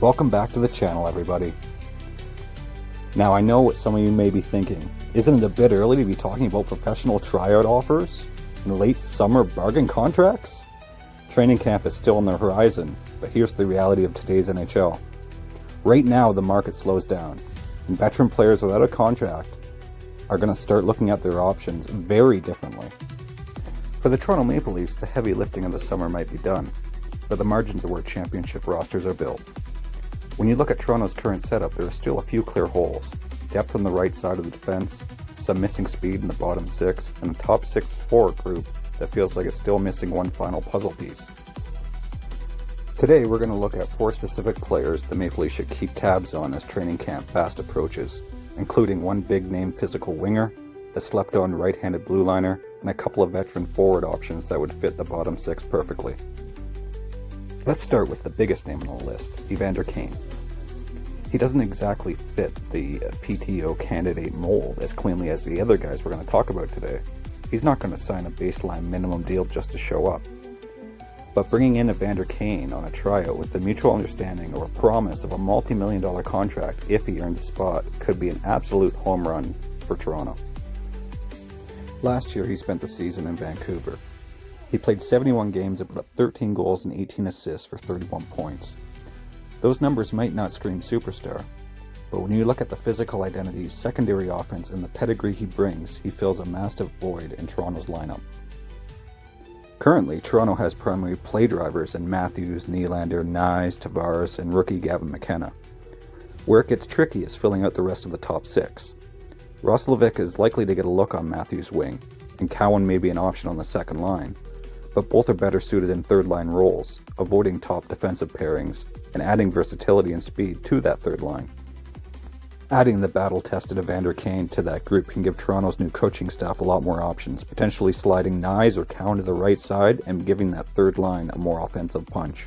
Welcome back to the channel, everybody. Now, I know what some of you may be thinking. Isn't it a bit early to be talking about professional tryout offers and late summer bargain contracts? Training camp is still on the horizon, but here's the reality of today's NHL. Right now, the market slows down, and veteran players without a contract are going to start looking at their options very differently. For the Toronto Maple Leafs, the heavy lifting of the summer might be done, but the margins are where championship rosters are built. When you look at Toronto's current setup, there are still a few clear holes. Depth on the right side of the defense, some missing speed in the bottom six, and a top six forward group that feels like it's still missing one final puzzle piece. Today we're going to look at 4 specific players the Maple Leafs should keep tabs on as training camp fast approaches, including one big-name physical winger, a slept-on right-handed blue liner, and a couple of veteran forward options that would fit the bottom six perfectly. Let's start with the biggest name on the list, Evander Kane. He doesn't exactly fit the PTO candidate mold as cleanly as the other guys we're going to talk about today. He's not going to sign a baseline minimum deal just to show up. But bringing in Evander Kane on a tryout with the mutual understanding or promise of a multi-million-dollar contract if he earns a spot could be an absolute home run for Toronto. Last year he spent the season in Vancouver. He played 71 games and put up 13 goals and 18 assists for 31 points. Those numbers might not scream superstar, but when you look at the physical identity, secondary offense, and the pedigree he brings, he fills a massive void in Toronto's lineup. Currently, Toronto has primary play drivers in Matthews, Nylander, Nyes, Tavares, and rookie Gavin McKenna. Where it gets tricky is filling out the rest of the top 6. Roslovic is likely to get a look on Matthews' wing, and Cowan may be an option on the second line, but both are better suited in third-line roles, avoiding top defensive pairings and adding versatility and speed to that third line. Adding the battle-tested Evander Kane to that group can give Toronto's new coaching staff a lot more options, potentially sliding Nyes or Cowan to the right side and giving that third line a more offensive punch.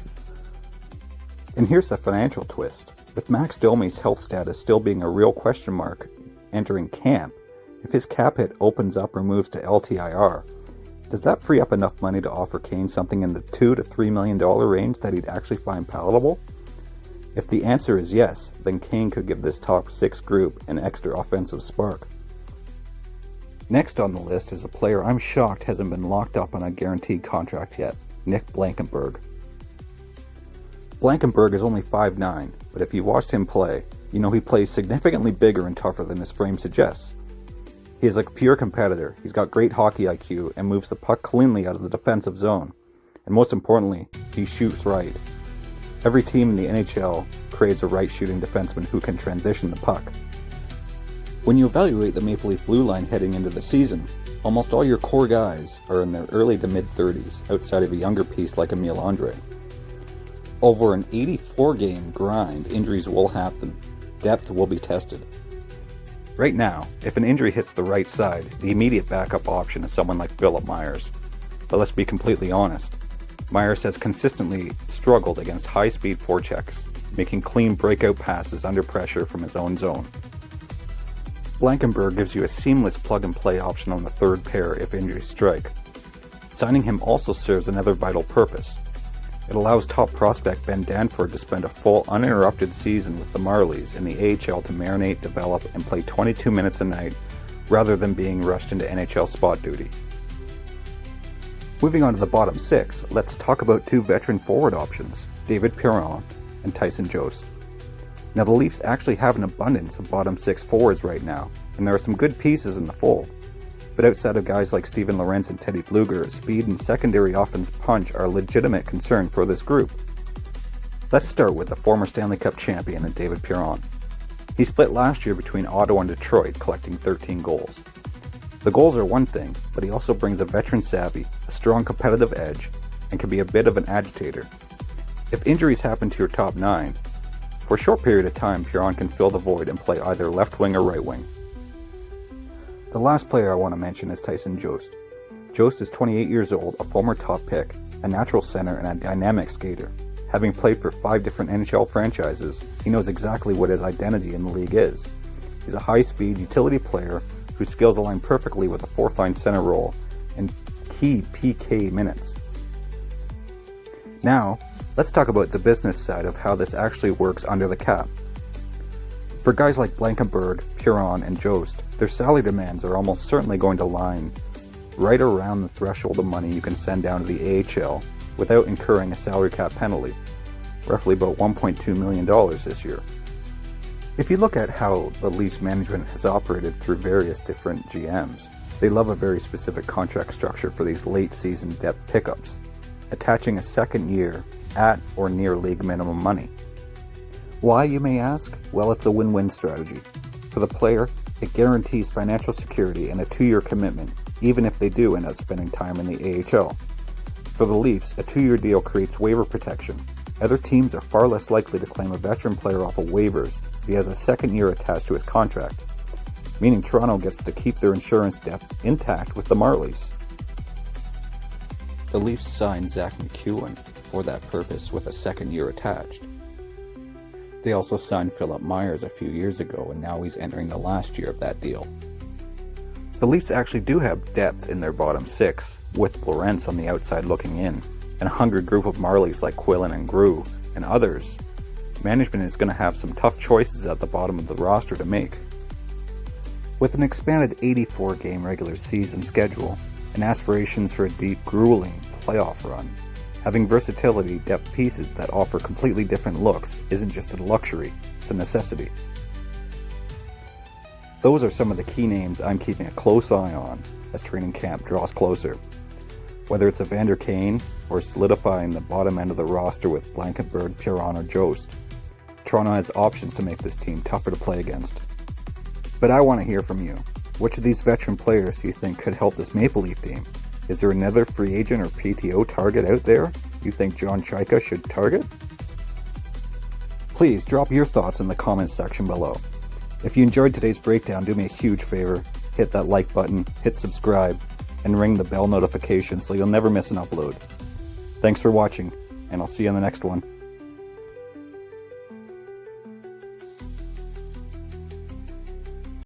And here's the financial twist. With Max Domi's health status still being a real question mark entering camp, if his cap hit opens up or moves to LTIR, does that free up enough money to offer Kane something in the $2 to $3 million range that he'd actually find palatable? If the answer is yes, then Kane could give this top 6 group an extra offensive spark. Next on the list is a player I'm shocked hasn't been locked up on a guaranteed contract yet, Nick Blankenburg. Blankenburg is only 5'9", but if you've watched him play, you know he plays significantly bigger and tougher than his frame suggests. He is a pure competitor, he's got great hockey IQ, and moves the puck cleanly out of the defensive zone. And most importantly, he shoots right. Every team in the NHL craves a right-shooting defenseman who can transition the puck. When you evaluate the Maple Leaf blue line heading into the season, almost all your core guys are in their early to mid-30s, outside of a younger piece like Emile Andre. Over an 84-game grind, injuries will happen. Depth will be tested. Right now, if an injury hits the right side, the immediate backup option is someone like Philip Myers. But let's be completely honest. Myers has consistently struggled against high-speed forechecks, making clean breakout passes under pressure from his own zone. Blankenburg gives you a seamless plug-and-play option on the third pair if injuries strike. Signing him also serves another vital purpose. It allows top prospect Ben Danford to spend a full uninterrupted season with the Marlies in the AHL to marinate, develop, and play 22 minutes a night rather than being rushed into NHL spot duty. Moving on to the bottom 6, let's talk about 2 veteran forward options, David Perron and Tyson Jost. Now the Leafs actually have an abundance of bottom 6 forwards right now, and there are some good pieces in the fold. But outside of guys like Steven Lorentz and Teddy Bluger, speed and secondary offense punch are a legitimate concern for this group. Let's start with the former Stanley Cup champion and David Perron. He split last year between Ottawa and Detroit, collecting 13 goals. The goals are one thing, but he also brings a veteran savvy, a strong competitive edge, and can be a bit of an agitator. If injuries happen to your top 9, for a short period of time, Perron can fill the void and play either left wing or right wing. The last player I want to mention is Tyson Jost. Jost is 28 years old, a former top pick, a natural center, and a dynamic skater. Having played for 5 different NHL franchises, he knows exactly what his identity in the league is. He's a high-speed utility player whose skills align perfectly with a fourth-line center role and key PK minutes. Now, Let's talk about the business side of how this actually works under the cap. For guys like Blankenburg, Puron, and Jost, their salary demands are almost certainly going to line right around the threshold of money you can send down to the AHL without incurring a salary cap penalty, roughly about $1.2 million this year. If you look at how the Leafs management has operated through various different GMs, they love a very specific contract structure for these late season depth pickups, attaching a second year at or near league minimum money. Why, you may ask? Well, it's a win-win strategy. For the player, it guarantees financial security and a 2-year commitment, even if they do end up spending time in the AHL. For the Leafs, a 2-year deal creates waiver protection. Other teams are far less likely to claim a veteran player off of waivers if he has a second year attached to his contract, meaning Toronto gets to keep their insurance depth intact with the Marlies. The Leafs signed Zach McEwen for that purpose with a second year attached. They also signed Philip Myers a few years ago, and now he's entering the last year of that deal. The Leafs actually do have depth in their bottom six, with Lorentz on the outside looking in, and a hungry group of Marlies like Quillen and Grew, and others. Management is going to have some tough choices at the bottom of the roster to make. With an expanded 84-game regular season schedule, and aspirations for a deep, grueling playoff run, having versatility depth pieces that offer completely different looks isn't just a luxury, it's a necessity. Those are some of the key names I'm keeping a close eye on as training camp draws closer. Whether it's Evander Kane or solidifying the bottom end of the roster with Blankenburg, Puron, or Jost, Toronto has options to make this team tougher to play against. But I want to hear from you. Which of these veteran players do you think could help this Maple Leaf team? Is there another free agent or PTO target out there you think John Chaika should target? Please drop your thoughts in the comments section below. If you enjoyed today's breakdown, do me a huge favor, hit that like button, hit subscribe, and ring the bell notification so you'll never miss an upload. Thanks for watching, and I'll see you on the next one.